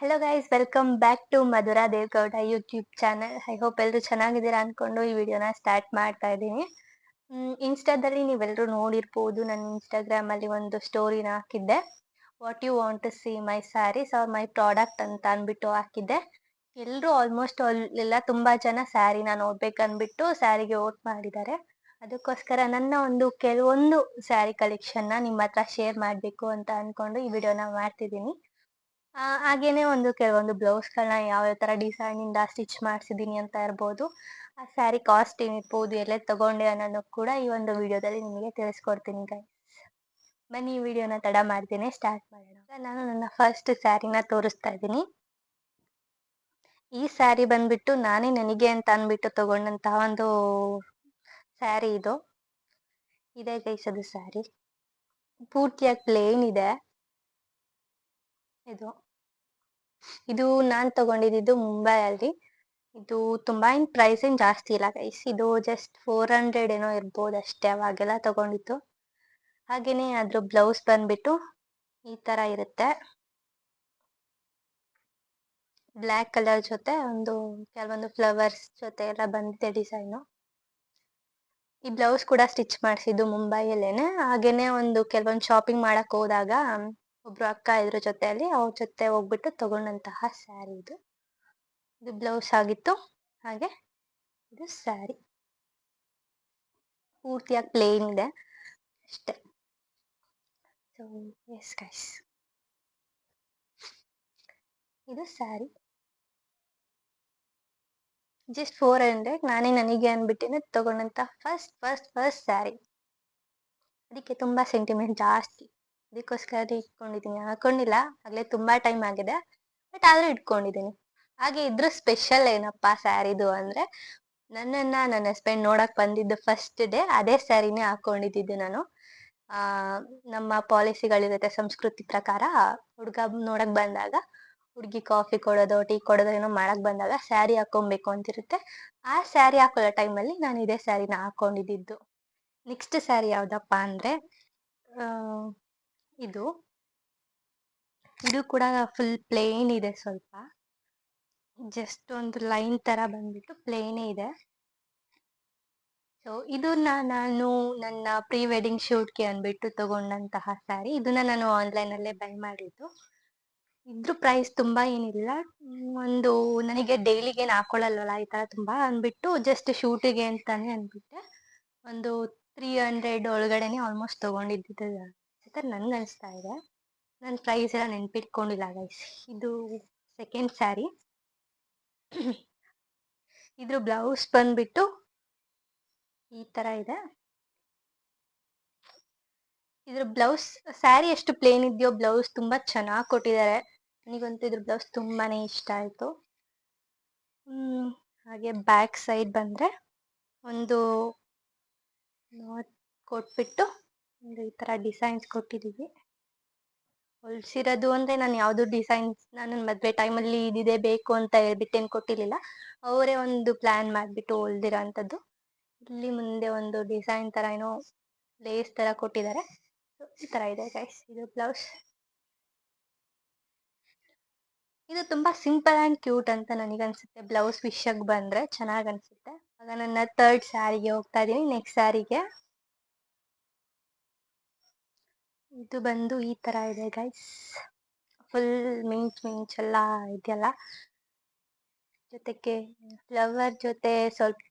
Hello guys, welcome back to Madhura Devgowda YouTube channel. I hope ಎಲ್ಲರೂ ಚೆನ್ನಾಗಿದ್ದೀರಾ ಅನ್ಕೊಂಡು ಈ ವಿಡಿಯೋನ ಸ್ಟಾರ್ಟ್ ಮಾಡ್ತಾ ಇದ್ದೀನಿ. ಇನ್ಸ್ಟಾದಲ್ಲಿ ನೀವೆಲ್ಲರೂ ನೋಡಿರ್ಬೋದು, ನನ್ನ ಇನ್ಸ್ಟಾಗ್ರಾಮ್ ಅಲ್ಲಿ ಒಂದು ಸ್ಟೋರಿನ ಹಾಕಿದ್ದೆ. What you want to see my sarees or my product ಅಂತ ಅಂದ್ಬಿಟ್ಟು ಹಾಕಿದ್ದೆ. ಎಲ್ಲರೂ ಆಲ್ಮೋಸ್ಟ್ ಎಲ್ಲ ತುಂಬಾ ಜನ ಸ್ಯಾರಿನ ನೋಡ್ಬೇಕನ್ಬಿಟ್ಟು ಸ್ಯಾರಿಗೆ ವೋಟ್ ಮಾಡಿದ್ದಾರೆ. ಅದಕ್ಕೋಸ್ಕರ ನನ್ನ ಕೆಲವೊಂದು ಸ್ಯಾರಿ ಕಲೆಕ್ಷನ್ ನ ನಿಮ್ಮ ಹತ್ರ ಶೇರ್ ಮಾಡ್ಬೇಕು ಅಂತ ಅನ್ಕೊಂಡು ಈ ವಿಡಿಯೋನ ಮಾಡ್ತಿದ್ದೀನಿ. ಹಾಗೇನೆ ಕೆಲವೊಂದು ಬ್ಲೌಸ್‌ಗಳನ್ನ ಯಾವ ತರ ಡಿಸೈನ್ ಇಂದ ಸ್ಟಿಚ್ ಮಾಡ್ಸಿದೀನಿ ಅಂತ ಇರ್ಬೋದು. ಆ ಸ್ಯಾರಿ ಕಾಸ್ಟ್ ಏನಿರ್ಬೋದು, ಎಲ್ಲೇ ತಗೊಂಡೆ ಅನ್ನೋದನ್ನು ಕೂಡ ಈ ಒಂದು ವಿಡಿಯೋದಲ್ಲಿ ನಿಮಗೆ ತಿಳಿಸ್ಕೊಡ್ತೀನಿ ಗೈಸ್. ಬನ್ನಿ ಈ ವಿಡಿಯೋನ ತಡ ಮಾಡ್ದೇನೆ ಸ್ಟಾರ್ಟ್ ಮಾಡೋಣ. ನಾನು ನನ್ನ ಫಸ್ಟ್ ಸ್ಯಾರಿನ ತೋರಿಸ್ತಾ ಇದ್ದೀನಿ. ಈ ಸ್ಯಾರಿ ಬಂದ್ಬಿಟ್ಟು ನಾನೇ ನನಗೆ ಅಂತ ಅಂದ್ಬಿಟ್ಟು ತಗೊಂಡಂತಹ ಒಂದು ಸ್ಯಾರಿ ಇದು. ಇದೆ ಗೈಸ್ ಅದು ಸ್ಯಾರಿ. ಪೂರ್ತಿಯಾಗಿ ಪ್ಲೇನ್ ಇದೆ. ಇದು ನಾನ್ ತಗೊಂಡಿದ್ದು ಮುಂಬೈಯಲ್ಲಿ. ಇದು ತುಂಬಾ ಪ್ರೈಸ್ ಏನ್ ಜಾಸ್ತಿ ಇಲ್ಲ ಗೈಸ್. ಇದು ಜಸ್ಟ್ 400 ಏನೋ ಇರ್ಬೋದು ಅಷ್ಟೇ, ಅವಾಗೆಲ್ಲ ತಗೊಂಡಿದ್ದು. ಹಾಗೇನೆ ಅದ್ರ ಬ್ಲೌಸ್ ಬಂದ್ಬಿಟ್ಟು ಈ ತರ ಇರುತ್ತೆ. ಬ್ಲ್ಯಾಕ್ ಕಲರ್ ಜೊತೆ ಕೆಲವೊಂದು ಫ್ಲವರ್ಸ್ ಜೊತೆ ಎಲ್ಲ ಬಂದಿದೆ ಡಿಸೈನು. ಈ ಬ್ಲೌಸ್ ಕೂಡ ಸ್ಟಿಚ್ ಮಾಡಿಸಿದ್ದು ಮುಂಬೈಯಲ್ಲೇನೆ. ಹಾಗೇನೆ ಕೆಲವೊಂದು ಶಾಪಿಂಗ್ ಮಾಡಕ್ ಹೋದಾಗ ಒಬ್ರು ಅಕ್ಕ ಇದ್ರ ಜೊತೆಯಲ್ಲಿ, ಅವ್ರ ಜೊತೆ ಹೋಗ್ಬಿಟ್ಟು ತಗೊಂಡಂತಹ ಸ್ಯಾರಿ ಇದು. ಇದು ಬ್ಲೌಸ್ ಆಗಿತ್ತು. ಹಾಗೆ ಇದು ಸ್ಯಾರಿ ಪೂರ್ತಿಯಾಗಿ ಪ್ಲೇನ್ ಇದೆ ಅಷ್ಟೇ. ಸೊ ಎಸ್ ಗೈಸ್, ಇದು ಸ್ಯಾರಿ ಜಸ್ಟ್ 400. ನಾನೇ ನನಗೆ ಅನ್ಬಿಟ್ಟಿನ ತಗೊಂಡಂತ ಫಸ್ಟ್ ಸ್ಯಾರಿ. ಅದಕ್ಕೆ ತುಂಬಾ ಸೆಂಟಿಮೆಂಟ್ ಜಾಸ್ತಿ, ಅದಕ್ಕೋಸ್ಕರ ಇಟ್ಕೊಂಡಿದ್ದೀನಿ. ಹಾಕೊಂಡಿಲ್ಲ, ಆಗ್ಲೇ ತುಂಬಾ ಟೈಮ್ ಆಗಿದೆ, ಬಟ್ ಆದ್ರೂ ಇಟ್ಕೊಂಡಿದ್ದೀನಿ. ಹಾಗೆ ಇದ್ರ ಸ್ಪೆಷಲ್ ಏನಪ್ಪಾ ಸ್ಯಾರಿದು ಅಂದ್ರೆ, ನನ್ನ ಹಸ್ಬೆಂಡ್ ನೋಡಕ್ ಬಂದಿದ್ದು ಫಸ್ಟ್ ಡೇ ಅದೇ ಸ್ಯಾರಿನೇ ಹಾಕೊಂಡಿದ್ದು ನಾನು. ನಮ್ಮ ಪಾಲಿಸಿಗಳಿರುತ್ತೆ, ಸಂಸ್ಕೃತಿ ಪ್ರಕಾರ ಹುಡ್ಗ ನೋಡಕ್ ಬಂದಾಗ ಹುಡ್ಗಿ ಕಾಫಿ ಕೊಡೋದು, ಟೀ ಕೊಡೋದು ಏನೋ ಮಾಡಕ್ ಬಂದಾಗ ಸ್ಯಾರಿ ಹಾಕೊಬೇಕು ಅಂತಿರುತ್ತೆ. ಆ ಸ್ಯಾರಿ ಹಾಕೊಳ್ಳೋ ಟೈಮಲ್ಲಿ ನಾನು ಇದೇ ಸ್ಯಾರಿನ ಹಾಕೊಂಡಿದ್ದು. ನೆಕ್ಸ್ಟ್ ಸ್ಯಾರಿ ಯಾವ್ದಪ್ಪ ಅಂದ್ರೆ ಇದು ಕೂಡ ಫುಲ್ ಪ್ಲೇನ್ ಇದೆ. ಸ್ವಲ್ಪ ಜಸ್ಟ್ ಒಂದು ಲೈನ್ ತರ ಬಂದ್ಬಿಟ್ಟು ಪ್ಲೇನೇ ಇದೆ. ಸೊ ಇದನ್ನ ನಾನು ನನ್ನ ಪ್ರೀ ವೆಡ್ಡಿಂಗ್ ಶೂಟ್ಗೆ ಅಂದ್ಬಿಟ್ಟು ತಗೊಂಡಂತಹ ಸ್ಯಾರಿ. ಇದನ್ನ ನಾನು ಆನ್ಲೈನ್ ಅಲ್ಲೇ ಬೈ ಮಾಡಿದ್ದು. ಇದ್ರ ಪ್ರೈಸ್ ತುಂಬಾ ಏನಿಲ್ಲ. ನನಗೆ ಡೈಲಿಗೆ ಏನ್ ಹಾಕೊಳ್ಳಲ್ವಲ್ಲ ಈ ತರ ತುಂಬಾ ಅಂದ್ಬಿಟ್ಟು, ಜಸ್ಟ್ ಶೂಟಿಗೆ ಅಂತಾನೆ ಅಂದ್ಬಿಟ್ಟೆ 300 ಒಳಗಡೆನೆ ಆಲ್ಮೋಸ್ಟ್ ತಗೊಂಡಿದ್ದು ಅಂತ ನನ್ಗೆ ಅನಿಸ್ತಾ ಇದೆ. ನನ್ನ ಪ್ರೈಸ್ ಎಲ್ಲ ನೆನ್ಪಿಟ್ಕೊಂಡಿಲ್ಲ ಗೈಸ್. ಇದು ಸೆಕೆಂಡ್ ಸ್ಯಾರಿ. ಇದ್ರ ಬ್ಲೌಸ್ ಬಂದ್ಬಿಟ್ಟು ಈ ತರ ಇದೆ. ಇದ್ರ ಬ್ಲೌಸ್, ಸ್ಯಾರಿ ಎಷ್ಟು ಪ್ಲೇನ್ ಇದೆಯೋ ಬ್ಲೌಸ್ ತುಂಬಾ ಚೆನ್ನಾಗಿ ಕೊಟ್ಟಿದ್ದಾರೆ. ನನಗಂತೂ ಇದ್ರ ಬ್ಲೌಸ್ ತುಂಬಾನೇ ಇಷ್ಟ ಆಯ್ತು. ಹಾಗೆ ಬ್ಯಾಕ್ ಸೈಡ್ ಬಂದ್ರೆ ಕೊಟ್ಬಿಟ್ಟು ಈ ತರ ಡಿಸೈನ್ಸ್ ಕೊಟ್ಟಿದೀವಿ. ಹೊಲ್ಸಿರೋದು ಅಂದ್ರೆ ನಾನು ಯಾವ್ದು ಡಿಸೈನ್ಸ್ ನನ್ನ ಮದ್ವೆ ಟೈಮಲ್ಲಿ ಇದಿದೆ ಬೇಕು ಅಂತ ಹೇಳ್ಬಿಟ್ಟೇನ್ ಕೊಟ್ಟಿರ್ಲಿಲ್ಲ. ಅವರೇ ಪ್ಲಾನ್ ಮಾಡ್ಬಿಟ್ಟು ಹೊಲ್ದಿರೋ ಅಂತದ್ದು. ಇಲ್ಲಿ ಮುಂದೆ ಡಿಸೈನ್ ತರ ಏನೋ ಲೇಸ್ ತರ ಕೊಟ್ಟಿದ್ದಾರೆ. ಈ ತರ ಇದೆ ಗೈಸ್ ಇದು ಬ್ಲೌಸ್. ಇದು ತುಂಬಾ ಸಿಂಪಲ್ ಅಂಡ್ ಕ್ಯೂಟ್ ಅಂತ ನನಗನ್ಸುತ್ತೆ. ಬ್ಲೌಸ್ ವಿಷಯಕ್ಕೆ ಬಂದ್ರೆ ಚೆನ್ನಾಗ್ ಅನ್ಸುತ್ತೆ. ಆಗ ನನ್ನ ಥರ್ಡ್ ಸ್ಯಾರಿಗೆ ಹೋಗ್ತಾ ಇದೀನಿ. ನೆಕ್ಸ್ಟ್ ಸ್ಯಾರಿಗೆ ಇದು ಬಂದು ಈ ತರ ಇದೆ ಗೈಸ್. ಫುಲ್ ಮಿಂಚ್ ಎಲ್ಲ ಇದೆಯಲ್ಲ, ಜೊತೆಗೆ ಫ್ಲವರ್ ಜೊತೆ ಸ್ವಲ್ಪ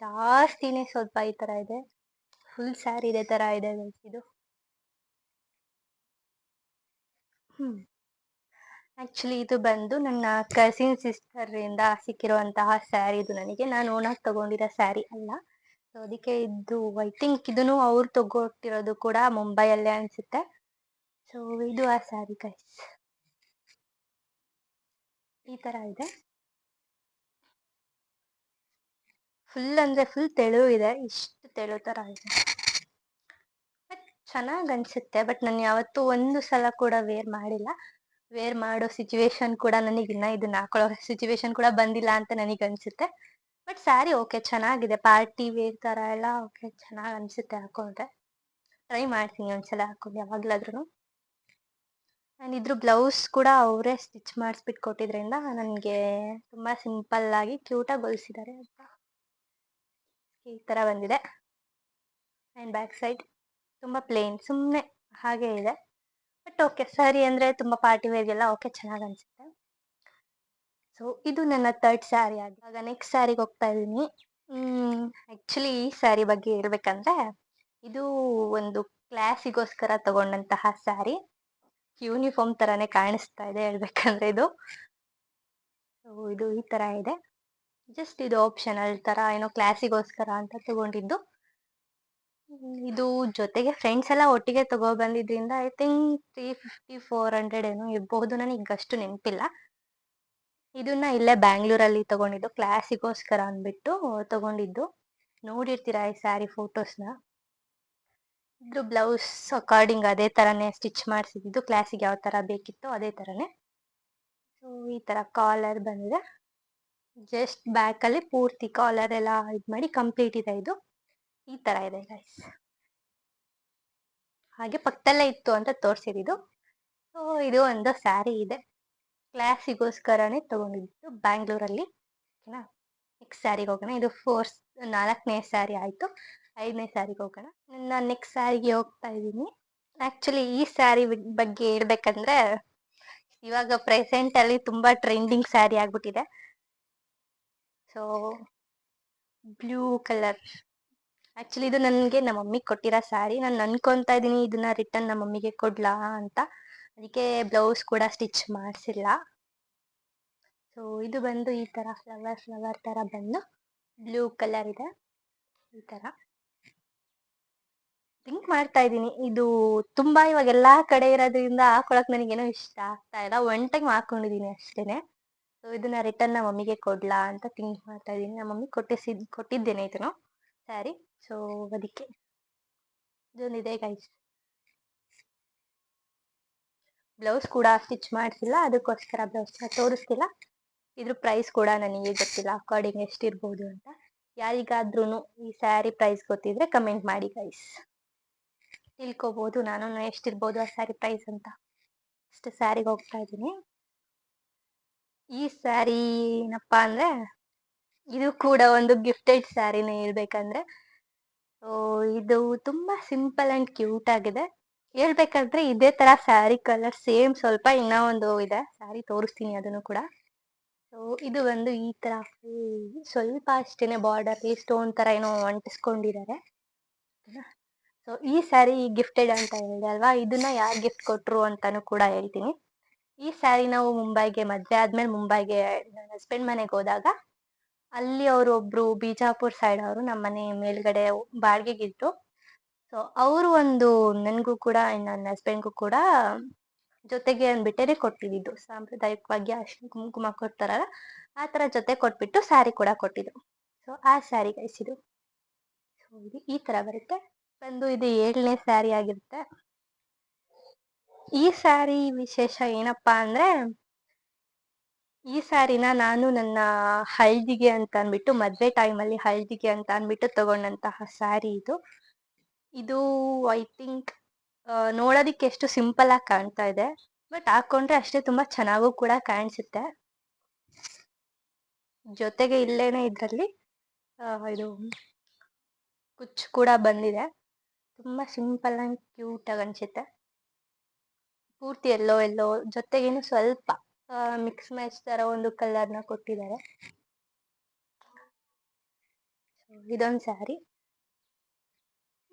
ಜಾಸ್ತಿನೇ ಸ್ವಲ್ಪ ಈ ತರ ಇದೆ. ಫುಲ್ ಸ್ಯಾರಿ ಇದೇ ತರ ಇದೆ ಗೈಸ್ ಇದು. ಆಕ್ಚುಲಿ ಇದು ಬಂದು ನನ್ನ ಕಸಿನ್ ಸಿಸ್ಟರ್ ಇಂದ ಸಿಕ್ಕಿರುವಂತಹ ಸ್ಯಾರಿ. ಇದು ನನಗೆ ನಾನು ಓನಾಗಿ ತಗೊಂಡಿರೋ ಸ್ಯಾರಿ ಅಲ್ಲ. ಸೊ ಅದಕ್ಕೆ ಐ ಥಿಂಕ್ ಇದನ್ನು ಅವ್ರು ತಗೊಟ್ಟಿರೋದು ಕೂಡ ಮುಂಬೈಯಲ್ಲೇ ಅನ್ಸುತ್ತೆ. ಸೊ ಇದು ಆ ಸ್ಯಾರಿ ಗೈಸ್. ಈ ತರ ಇದೆ. ಫುಲ್ ಅಂದ್ರೆ ಫುಲ್ ತೆಳು ಇದೆ. ಇಷ್ಟು ತೆಳು ತರ ಇದೆ, ಬಟ್ ಚೆನ್ನಾಗ್ ಅನ್ಸುತ್ತೆ. ಬಟ್ ನಾನು ಯಾವತ್ತೂ ಒಂದು ಸಲ ಕೂಡ ವೇರ್ ಮಾಡಿಲ್ಲ. ವೇರ್ ಮಾಡೋ ಸಿಚುವೇಶನ್ ಕೂಡ ನನಗಿನ್ನ ಇದನ್ನ ಹಾಕೊಳ್ಳೋ ಸಿಚುವೇಶನ್ ಕೂಡ ಬಂದಿಲ್ಲ ಅಂತ ನನಗೆ ಅನ್ಸುತ್ತೆ. ಬಟ್ ಸ್ಯಾರಿ ಓಕೆ, ಚೆನ್ನಾಗಿದೆ. ಪಾರ್ಟಿ ವೇರ್ ತರ ಎಲ್ಲ ಓಕೆ, ಚೆನ್ನಾಗ್ ಅನ್ಸುತ್ತೆ ಹಾಕೊಂಡ್ರೆ. ಟ್ರೈ ಮಾಡ್ತೀನಿ ಒಂದ್ಸಲ ಹಾಕೊಂಡು ಯಾವಾಗ್ಲಾದ್ರೂ. ಆ್ಯಂಡ್ ಇದ್ರ ಬ್ಲೌಸ್ ಕೂಡ ಅವರೇ ಸ್ಟಿಚ್ ಮಾಡಿಸ್ಬಿಟ್ಟು ಕೊಟ್ಟಿದ್ರಿಂದ ನನಗೆ ತುಂಬ ಸಿಂಪಲ್ ಆಗಿ ಕ್ಯೂಟಾಗಿ ಹೊಲಿಸಿದ್ದಾರೆ ಅಂತ. ಈ ಥರ ಬಂದಿದೆ. ಆ್ಯಂಡ್ ಬ್ಯಾಕ್ ಸೈಡ್ ತುಂಬ ಪ್ಲೇನ್ ಸುಮ್ಮನೆ ಹಾಗೆ ಇದೆ. ಬಟ್ ಓಕೆ, ಸ್ಯಾರಿ ಅಂದರೆ ತುಂಬ ಪಾರ್ಟಿ ವೇರ್ಗೆಲ್ಲ ಓಕೆ, ಚೆನ್ನಾಗಿ ಅನಿಸುತ್ತೆ. ಸೊ ಇದು ನನ್ನ ಥರ್ಡ್ ಸ್ಯಾರಿ ಆಗಿ. ಇವಾಗ ನೆಕ್ಸ್ಟ್ ಸ್ಯಾರಿಗೆ ಹೋಗ್ತಾ ಇದ್ದೀನಿ. ಆ್ಯಕ್ಚುಲಿ ಈ ಸ್ಯಾರಿ ಬಗ್ಗೆ ಹೇಳ್ಬೇಕಂದ್ರೆ, ಇದು ಒಂದು ಕ್ಲಾಸಿಗೋಸ್ಕರ ತಗೊಂಡಂತಹ ಸ್ಯಾರಿ. ಯೂನಿಫಾರ್ಮ್ ಥರನೇ ಕಾಣಿಸ್ತಾ ಇದೆ ಹೇಳ್ಬೇಕಂದ್ರೆ ಇದು. ಸೊ ಇದು ಈ ಥರ ಇದೆ. ಜಸ್ಟ್ ಇದು ಆಪ್ಷನಲ್ ಥರ ಏನೋ ಕ್ಲಾಸಿಗೋಸ್ಕರ ಅಂತ ತಗೊಂಡಿದ್ದು. ಇದು ಜೊತೆಗೆ ಫ್ರೆಂಡ್ಸ್ ಎಲ್ಲ ಒಟ್ಟಿಗೆ ತಗೊಬಂದಿದ್ರಿಂದ ಐ ಥಿಂಕ್ 350-400 ಏನೋ ಇರಬಹುದು, ನನಗೆ ಅಷ್ಟು ನೆನಪಿಲ್ಲ. ಇದನ್ನ ಇಲ್ಲೇ ಬ್ಯಾಂಗ್ಳೂರಲ್ಲಿ ತಗೊಂಡಿದ್ದು, ಕ್ಲಾಸಿಗೋಸ್ಕರ ಅಂದ್ಬಿಟ್ಟು ತಗೊಂಡಿದ್ದು. ನೋಡಿರ್ತೀರಾ ಈ ಸ್ಯಾರಿ ಫೋಟೋಸ್ನ. ಇದ್ರ ಬ್ಲೌಸ್ ಅಕಾರ್ಡಿಂಗ್ ಅದೇ ಥರನೇ ಸ್ಟಿಚ್ ಮಾಡಿಸಿದ್ದು, ಕ್ಲಾಸಿಗೆ ಯಾವ ಥರ ಬೇಕಿತ್ತು ಅದೇ ಥರನೇ. ಸೊ ಈ ಥರ ಕಾಲರ್ ಬಂದಿದೆ. ಜಸ್ಟ್ ಬ್ಯಾಕಲ್ಲಿ ಪೂರ್ತಿ ಕಾಲರ್ ಎಲ್ಲ ಇದು ಮಾಡಿ ಕಂಪ್ಲೀಟ್ ಇದೆ. ಇದು ಈ ಥರ ಇದೆ ಗೈಸ್. ಹಾಗೆ ಪಕ್ಕದಲ್ಲೇ ಇತ್ತು ಅಂತ ತೋರಿಸಿದ್ದು. ಸೊ ಇದು ಒಂದು ಸ್ಯಾರಿ ಇದೆ, ಕ್ಲಾಸಿಗೋಸ್ಕರನೇ ತಗೊಂಡಿದ್ದು ಬ್ಯಾಂಗ್ಳೂರಲ್ಲಿ. ಓಕೆನಾ, ನೆಕ್ಸ್ಟ್ ಸ್ಯಾರಿಗೆ ಹೋಗೋಣ. ಇದು 4ನೇ ಸ್ಯಾರಿ ಆಯಿತು. 5ನೇ ಸ್ಯಾರಿಗೆ ಹೋಗೋಣ. ನಾನು ನೆಕ್ಸ್ಟ್ ಸ್ಯಾರಿಗೆ ಹೋಗ್ತಾ ಇದ್ದೀನಿ. ಆ್ಯಕ್ಚುಲಿ ಈ ಸ್ಯಾರಿ ಬಗ್ಗೆ ಹೇಳ್ಬೇಕಂದ್ರೆ, ಇವಾಗ ಪ್ರೆಸೆಂಟಲ್ಲಿ ತುಂಬ ಟ್ರೆಂಡಿಂಗ್ ಸ್ಯಾರಿ ಆಗ್ಬಿಟ್ಟಿದೆ. ಸೊ ಬ್ಲೂ ಕಲರ್, ಆ್ಯಕ್ಚುಲಿ ಇದು ನನಗೆ ನಮ್ಮ ಮಮ್ಮಿಗೆ ಕೊಟ್ಟಿರೋ ಸ್ಯಾರಿ. ನಾನು ಅನ್ಕೊತಾ ಇದ್ದೀನಿ ಇದನ್ನ ರಿಟರ್ನ್ ನಮ್ಮ ಮಮ್ಮಿಗೆ ಕೊಡ್ಲಾ ಅಂತ. ಅದಕ್ಕೆ ಬ್ಲೌಸ್ ಕೂಡ ಸ್ಟಿಚ್ ಮಾಡಿಸಿಲ್ಲ. ಸೊ ಇದು ಬಂದು ಈ ಥರ ಫ್ಲವರ್ ಥರ ಬಂದು ಬ್ಲೂ ಕಲರ್ ಇದೆ. ಈ ಥರ ಥಿಂಕ್ ಮಾಡ್ತಾ ಇದ್ದೀನಿ, ಇದು ತುಂಬ ಇವಾಗ ಎಲ್ಲ ಕಡೆ ಇರೋದ್ರಿಂದ ಹಾಕೊಳಕ್ ನನಗೇನೋ ಇಷ್ಟ ಆಗ್ತಾ ಇಲ್ಲ. ಒನ್ ಟೈಮ್ ಹಾಕೊಂಡಿದ್ದೀನಿ ಅಷ್ಟೇನೆ. ಸೊ ಇದನ್ನ ರಿಟರ್ನ್ ನಮ್ಮ ಮಮ್ಮಿಗೆ ಕೊಡ್ಲಾ ಅಂತ ಥಿಂಕ್ ಮಾಡ್ತಾ ಇದ್ದೀನಿ. ನಮ್ಮ ಮಮ್ಮಿ ಕೊಟ್ಟಿದ್ದೇನೆ ಇದನ್ನು ಸ್ಯಾರಿ. ಸೊ ಅದಕ್ಕೆ ಇದೊಂದಿದೆ ಗೈಸ್. ಬ್ಲೌಸ್ ಕೂಡ ಸ್ಟಿಚ್ ಮಾಡಿಸಿಲ್ಲ, ಅದಕ್ಕೋಸ್ಕರ ಬ್ಲೌಸ್ನ ತೋರಿಸ್ತಿಲ್ಲ. ಇದ್ರ ಪ್ರೈಸ್ ಕೂಡ ನನಗೆ ಗೊತ್ತಿಲ್ಲ ಅಕಾರ್ಡಿಂಗ್ ಎಷ್ಟಿರ್ಬೋದು ಅಂತ. ಯಾರಿಗಾದ್ರೂ ಈ ಸ್ಯಾರಿ ಪ್ರೈಸ್ ಗೊತ್ತಿದ್ರೆ ಕಮೆಂಟ್ ಮಾಡಿ ಗೈಸ್, ತಿಳ್ಕೊಬೋದು ನಾನು ಎಷ್ಟಿರ್ಬೋದು ಆ ಸ್ಯಾರಿ ಪ್ರೈಸ್ ಅಂತ. ಅಷ್ಟು ಸ್ಯಾರಿಗೆ ಹೋಗ್ತಾ ಇದ್ದೀನಿ. ಈ ಸ್ಯಾರಿ ಏನಪ್ಪ ಅಂದರೆ, ಇದು ಕೂಡ ಒಂದು ಗಿಫ್ಟೆಡ್ ಸ್ಯಾರಿನೇ ಹೇಳ್ಬೇಕಂದ್ರೆ. ಇದು ತುಂಬ ಸಿಂಪಲ್ ಆ್ಯಂಡ್ ಕ್ಯೂಟ್ ಆಗಿದೆ. ಹೇಳ್ಬೇಕಂದ್ರೆ ಇದೇ ಥರ ಸ್ಯಾರಿ ಕಲರ್ ಸೇಮ್ ಸ್ವಲ್ಪ ಇನ್ನೂ ಒಂದು ಇದೆ ಸ್ಯಾರಿ, ತೋರಿಸ್ತೀನಿ ಅದನ್ನು ಕೂಡ. ಸೊ ಇದು ಒಂದು ಈ ಥರ ಸ್ವಲ್ಪ ಅಷ್ಟೇನೆ ಬಾರ್ಡರ್ಲಿ ಸ್ಟೋನ್ ಥರ ಏನೋ ಅಂಟಿಸ್ಕೊಂಡಿದ್ದಾರೆ. ಸೊ ಈ ಸ್ಯಾರಿ ಗಿಫ್ಟೆಡ್ ಅಂತ ಹೇಳಿದೆ ಅಲ್ವಾ, ಇದನ್ನ ಯಾರು ಗಿಫ್ಟ್ ಕೊಟ್ಟರು ಅಂತಾನು ಕೂಡ ಹೇಳ್ತೀನಿ. ಈ ಸ್ಯಾರಿ ನಾವು ಮುಂಬೈಗೆ ಮದುವೆ ಆದ್ಮೇಲೆ ಮುಂಬೈಗೆ ನನ್ನ ಹಸ್ಬೆಂಡ್ ಮನೆಗೆ ಹೋದಾಗ, ಅಲ್ಲಿ ಅವರು ಒಬ್ರು ಬಿಜಾಪುರ್ ಸೈಡ್ ಅವರು ನಮ್ಮ ಮನೆ ಮೇಲ್ಗಡೆ ಬಾಡಿಗೆಗಿದ್ರು. ಸೊ ಅವರು ಒಂದು ನನಗೂ ಕೂಡ ನನ್ನ ಹಸ್ಬೆಂಡ್ಗೂ ಕೂಡ ಜೊತೆಗೆ ಅಂದ್ಬಿಟ್ಟೇ ಕೊಟ್ಟಿದ್ದು, ಸಾಂಪ್ರದಾಯಿಕವಾಗಿ ಅರಿಶಿನ ಕುಂಕುಮ ಕೊಡ್ತಾರಲ್ಲ ಆ ಥರ ಜೊತೆ ಕೊಟ್ಬಿಟ್ಟು ಸ್ಯಾರಿ ಕೂಡ ಕೊಟ್ಟಿದ್ರು. ಸೊ ಆ ಸ್ಯಾರಿ ಗೈಸ್ ಇದು. ಸೊ ಇದು ಈ ಥರ ಬರುತ್ತೆ. ಬಂದು ಇದು 7ನೇ ಸ್ಯಾರಿ ಆಗಿರುತ್ತೆ. ಈ ಸ್ಯಾರಿ ವಿಶೇಷ ಏನಪ್ಪಾ ಅಂದ್ರೆ, ಈ ಸ್ಯಾರಿನ ನಾನು ನನ್ನ ಹಳದಿಗೆ ಅಂತ ಅಂದ್ಬಿಟ್ಟು, ಮದುವೆ ಟೈಮಲ್ಲಿ ಹಳದಿಗೆ ಅಂತ ಅಂದ್ಬಿಟ್ಟು ತಗೊಂಡಂತಹ ಸ್ಯಾರಿ ಇದು. ಇದು ಐ ಥಿಂಕ್ ನೋಡೋದಿಕ್ಕೆ ಎಷ್ಟು ಸಿಂಪಲ್ ಆಗಿ ಕಾಣ್ತಾ ಇದೆ, ಬಟ್ ಹಾಕೊಂಡ್ರೆ ಅಷ್ಟೇ ತುಂಬಾ ಚೆನ್ನಾಗೂ ಕೂಡ ಕಾಣಿಸುತ್ತೆ. ಜೊತೆಗೆ ಇಲ್ಲೇನೆ ಇದರಲ್ಲಿ ಇದು ಕುಚ್ಚು ಕೂಡ ಬಂದಿದೆ. ತುಂಬಾ ಸಿಂಪಲ್ ಆ್ಯಂಡ್ ಕ್ಯೂಟ್ ಆಗಿ ಅನ್ಸುತ್ತೆ. ಪೂರ್ತಿ ಎಲ್ಲೋ ಜೊತೆಗೇನು ಸ್ವಲ್ಪ ಮಿಕ್ಸ್ ಮ್ಯಾಚ್ ತರ ಒಂದು ಕಲರ್ನ ಕೊಟ್ಟಿದ್ದಾರೆ. ಇದೊಂದು ಸ್ಯಾರಿ.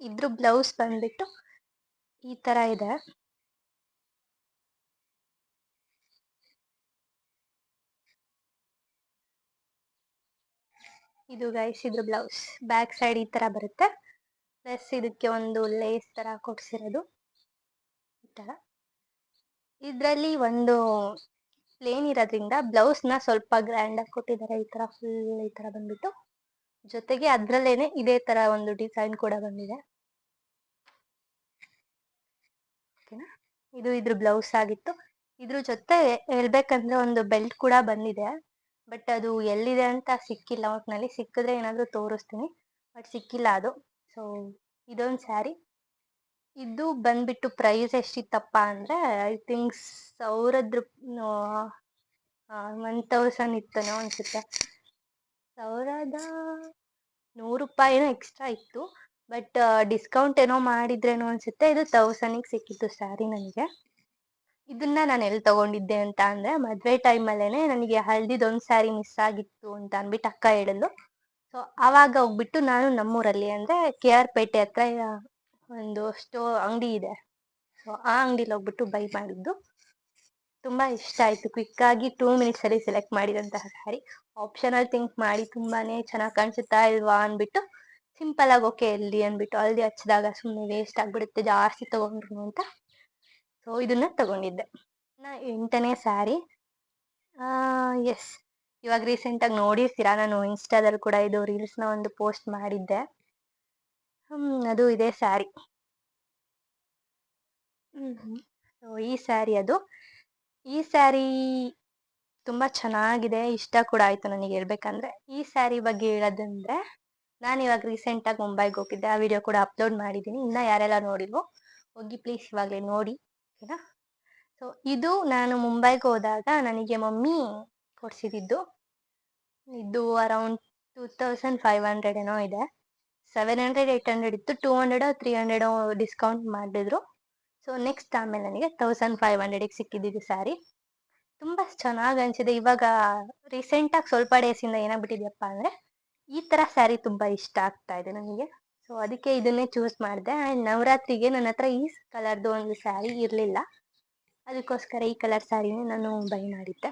ಇದ್ರ ಬ್ಲೌಸ್ ಬಂದ್ಬಿಟ್ಟು ಈ ತರ ಇದೆ. ಇದು ಗೈಸ್ ಇದ್ರ ಬ್ಲೌಸ್. ಬ್ಯಾಕ್ ಸೈಡ್ ಈ ತರ ಬರುತ್ತೆ, ಪ್ಲಸ್ ಇದಕ್ಕೆ ಒಂದು ಲೇಸ್ ತರ ಕೊಡ್ಸಿರೋದು ಈ ತರ. ಇದ್ರಲ್ಲಿ ಒಂದು ಪ್ಲೇನ್ ಇರೋದ್ರಿಂದ ಬ್ಲೌಸ್ ನ ಸ್ವಲ್ಪ ಗ್ರ್ಯಾಂಡ್ ಆಗಿ ಕೊಟ್ಟಿದ್ದಾರೆ. ಈ ತರ ಫುಲ್ ಈ ತರ ಬಂದ್ಬಿಟ್ಟು, ಜೊತೆಗೆ ಅದ್ರಲ್ಲೇನೆ ಇದೇ ತರ ಒಂದು ಡಿಸೈನ್ ಕೂಡ ಬಂದಿದೆ. ಓಕೆನಾ, ಇದು ಇದ್ರ ಬ್ಲೌಸ್ ಆಗಿತ್ತು. ಇದ್ರ ಜೊತೆ ಹೇಳ್ಬೇಕಂದ್ರೆ ಒಂದು ಬೆಲ್ಟ್ ಕೂಡ ಬಂದಿದೆ, ಬಟ್ ಅದು ಎಲ್ಲಿದೆ ಅಂತ ಸಿಕ್ಕಿಲ್ಲ. ಒಟ್ನಲ್ಲಿ ಸಿಕ್ಕಿದ್ರೆ ಏನಾದ್ರು ತೋರಿಸ್ತೀನಿ, ಬಟ್ ಸಿಕ್ಕಿಲ್ಲ ಅದು. ಸೊ ಇದೊಂದು ಸ್ಯಾರಿ. ಇದು ಬಂದ್ಬಿಟ್ಟು ಪ್ರೈಸ್ ಎಷ್ಟಿತ್ತಪ್ಪ ಅಂದ್ರೆ ಐ ಥಿಂಕ್ 1000 ಇತ್ತನೋ ಅನ್ಸುತ್ತೆ. 1100 ಎಕ್ಸ್ಟ್ರಾ ಇತ್ತು. ಬಟ್ ಡಿಸ್ಕೌಂಟ್ ಏನೋ ಮಾಡಿದ್ರೇನೋ ಅನ್ಸುತ್ತೆ. ಇದು 1000ಗೆ ಸಿಕ್ಕಿತ್ತು ಸ್ಯಾರಿ ನನಗೆ. ಇದನ್ನ ನಾನು ಎಲ್ಲಿ ತಗೊಂಡಿದ್ದೆ ಅಂತ ಅಂದ್ರೆ ಮದ್ವೆ ಟೈಮಲ್ಲೇನೆ ನನಗೆ ಹಲ್ದಿದೊಂದು ಸ್ಯಾರಿ ಮಿಸ್ ಆಗಿತ್ತು ಅಂತ ಅಂದ್ಬಿಟ್ಟು ಅಕ್ಕ ಹೇಳಿದ್ಲು. ಸೊ ಆವಾಗ ಹೋಗ್ಬಿಟ್ಟು ನಾನು ನಮ್ಮೂರಲ್ಲಿ ಅಂದ್ರೆ KR ಪೇಟೆ ಹತ್ರ ಒಂದು ಅಂಗಡಿ ಇದೆ. ಸೊ ಆ ಅಂಗಡಿಲಿ ಹೋಗ್ಬಿಟ್ಟು ಬೈ ಮಾಡಿದ್ದು. ತುಂಬಾ ಇಷ್ಟ ಆಯ್ತು. ಕ್ವಿಕ್ ಆಗಿ 2 ಮಿನಿಟ್ಸ್ ಅಲ್ಲಿ ಸೆಲೆಕ್ಟ್ ಮಾಡಿದಂತಹ ಸ್ಯಾರಿ. ಆಪ್ಷನಲ್ ಥಿಂಕ್ ಮಾಡಿ ತುಂಬಾನೇ ಚೆನ್ನಾಗಿ ಕಾಣಿಸುತ್ತಾ ಇಲ್ವಾ ಅಂದ್ಬಿಟ್ಟು ಸಿಂಪಲ್ ಆಗಿ ಓಕೆ ಎಲ್ಲಿ ಅಂದ್ಬಿಟ್ಟು ಹಲ್ದಿ ಹಚ್ಚಿದಾಗ ಸುಮ್ಮನೆ ವೇಸ್ಟ್ ಆಗ್ಬಿಡುತ್ತೆ ಜಾಸ್ತಿ ತಗೊಂಡ್ರು ಅಂತ. ಸೊ ಇದನ್ನ ತಗೊಂಡಿದ್ದೆ. 8ನೇ ಸ್ಯಾರಿ. ಎಸ್, ಇವಾಗ ರೀಸೆಂಟ್ ಆಗಿ ನೋಡಿರ್ತೀರಾ, ನಾನು ಇನ್ಸ್ಟಾದಲ್ಲಿ ಕೂಡ ಇದು ರೀಲ್ಸ್ ನ ಒಂದು ಪೋಸ್ಟ್ ಮಾಡಿದ್ದೆ. ಅದು ಇದೇ ಸ್ಯಾರಿ. ಸೊ ಈ ಸ್ಯಾರಿ ಅದು. ಈ ಸ್ಯಾರಿ ತುಂಬಾ ಚೆನ್ನಾಗಿದೆ, ಇಷ್ಟ ಕೂಡ ಆಯ್ತು ನನಗೆ ಹೇಳ್ಬೇಕಂದ್ರೆ. ಈ ಸ್ಯಾರಿ ಬಗ್ಗೆ ಹೇಳೋದಂದ್ರೆ, ನಾನು ಇವಾಗ ರೀಸೆಂಟ್ ಆಗಿ ಮುಂಬೈಗೆ ಹೋಗಿದ್ದೆ. ಆ ವಿಡಿಯೋ ಕೂಡ ಅಪ್ಲೋಡ್ ಮಾಡಿದ್ದೀನಿ. ಇನ್ನ ಯಾರೆಲ್ಲ ನೋಡಿಲ್ವೋ ಹೋಗಿ ಪ್ಲೀಸ್ ಇವಾಗಲೇ ನೋಡಿ, ಓಕೆನಾ. ಸೊ ಇದು ನಾನು ಮುಂಬೈಗೆ ಹೋದಾಗ ನನಗೆ ಮಮ್ಮಿ ಕೊಡ್ಸಿದ್ದು. ಇದು ಅರೌಂಡ್ 2500 ಏನೋ ಇದೆ. 700 800 ಇತ್ತು. 200 300 ಡಿಸ್ಕೌಂಟ್ ಮಾಡಿದ್ರು. ಸೊ ನೆಕ್ಸ್ಟ್ ಆಮೇಲೆ ನನಗೆ 1500ಗೆ ಸಿಕ್ಕಿದ್ದು ಸ್ಯಾರಿ. ತುಂಬಾ ಚೆನ್ನಾಗಿ ಅನ್ಸಿದೆ. ಇವಾಗ ರೀಸೆಂಟ್ ಆಗಿ ಸ್ವಲ್ಪ ಡೇಸ್ ಇಂದ ಏನಾಗ್ಬಿಟ್ಟಿದ್ಯಪ್ಪ ಅಂದ್ರೆ ಈ ತರ ಸ್ಯಾರಿ ತುಂಬಾ ಇಷ್ಟ ಆಗ್ತಾ ಇದೆ ನನಗೆ. ಸೊ ಅದಕ್ಕೆ ಇದನ್ನೇ ಚೂಸ್ ಮಾಡಿದೆ. ಅಂಡ್ ನವರಾತ್ರಿಗೆ ನನ್ನ ಹತ್ರ ಈ ಕಲರ್ದು ಒಂದು ಸ್ಯಾರಿ ಇರ್ಲಿಲ್ಲ, ಅದಕ್ಕೋಸ್ಕರ ಈ ಕಲರ್ ಸ್ಯಾರಿನೇ ನಾನು ಬೈ ಮಾಡಿದ್ದೆ.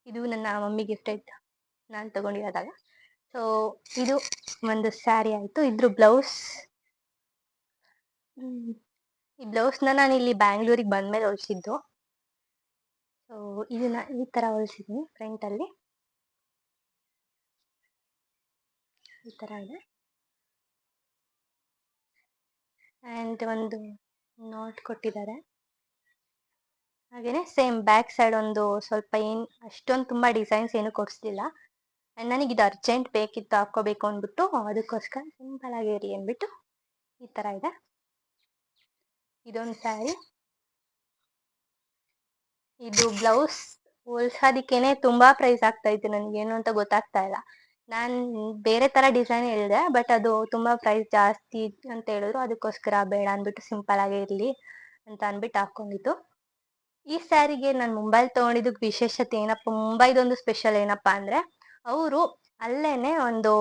ಇದು ನನ್ನ ಮಮ್ಮಿ ಗಿಫ್ಟೆಡ್ ನಾನು ತಗೊಂಡಿರೋದಾಗ. ಸೊ ಇದು ಒಂದು ಸ್ಯಾರಿ ಆಯ್ತು. ಇದ್ರ ಬ್ಲೌಸ್, ಈ ಬ್ಲೌಸ್ನ ನಾನು ಇಲ್ಲಿ ಬ್ಯಾಂಗ್ಳೂರಿಗೆ ಬಂದ್ಮೇಲೆ ಹೊಲ್ಸಿದ್ದು. ಸೊ ಇದನ್ನ ಈ ತರ ಹೊಲ್ಸಿದ್ದೀನಿ. ಫ್ರಂಟ್ ಅಲ್ಲಿ ಈ ತರ ಇದೆ. ಅಂಡ್ ಒಂದು ನಾಟ್ ಕೊಟ್ಟಿದ್ದಾರೆ. ಹಾಗೇನೆ ಸೇಮ್ ಬ್ಯಾಕ್ ಸೈಡ್ ಒಂದು ಸ್ವಲ್ಪ ಅಷ್ಟೊಂದು ತುಂಬಾ ಡಿಸೈನ್ಸ್ ಏನು ಕೊಡಿಸ್ಲಿಲ್ಲ. ಅಂಡ್ ನನಗೆ ಇದು ಅರ್ಜೆಂಟ್ ಬೇಕಿತ್ತು ಹಾಕೋಬೇಕು ಅಂದ್ಬಿಟ್ಟು, ಅದಕ್ಕೋಸ್ಕರ ಸಿಂಪಲ್ ಆಗಿ ಇರಲಿ ಅಂದ್ಬಿಟ್ಟು ಈ ತರ ಇದೆ. ಇದೊಂದು ಸ್ಯಾರಿ. ಇದು ಬ್ಲೌಸ್ ಹೊಲ್ಸೋದಿಕ್ಕೇನೆ ತುಂಬಾ ಪ್ರೈಸ್ ಆಗ್ತಾ ಇತ್ತು. ನನ್ಗೆ ಏನು ಅಂತ ಗೊತ್ತಾಗ್ತಾ ಇಲ್ಲ. ನಾನ್ ಬೇರೆ ತರ ಡಿಸೈನ್ ಹೇಳಿದೆ, ಬಟ್ ಅದು ತುಂಬಾ ಪ್ರೈಸ್ ಜಾಸ್ತಿ ಅಂತ ಹೇಳಿದ್ರು. ಅದಕ್ಕೋಸ್ಕರ ಬೇಡ ಅಂದ್ಬಿಟ್ಟು ಸಿಂಪಲ್ ಆಗೇ ಇರ್ಲಿ ಅಂತ ಅಂದ್ಬಿಟ್ಟು ಹಾಕೊಂಡಿದ್ದು. ಈ ಸ್ಯಾರಿಗೆ ನಾನು ಮುಂಬೈಲ್ ತಗೊಂಡಿದ್ದಕ್ಕೆ ವಿಶೇಷತೆ ಏನಪ್ಪ, ಮುಂಬೈದೊಂದು ಸ್ಪೆಷಲ್ ಏನಪ್ಪಾ ಅಂದ್ರೆ ಅವರು ಅಲ್ಲೇನೆ ಒಂದು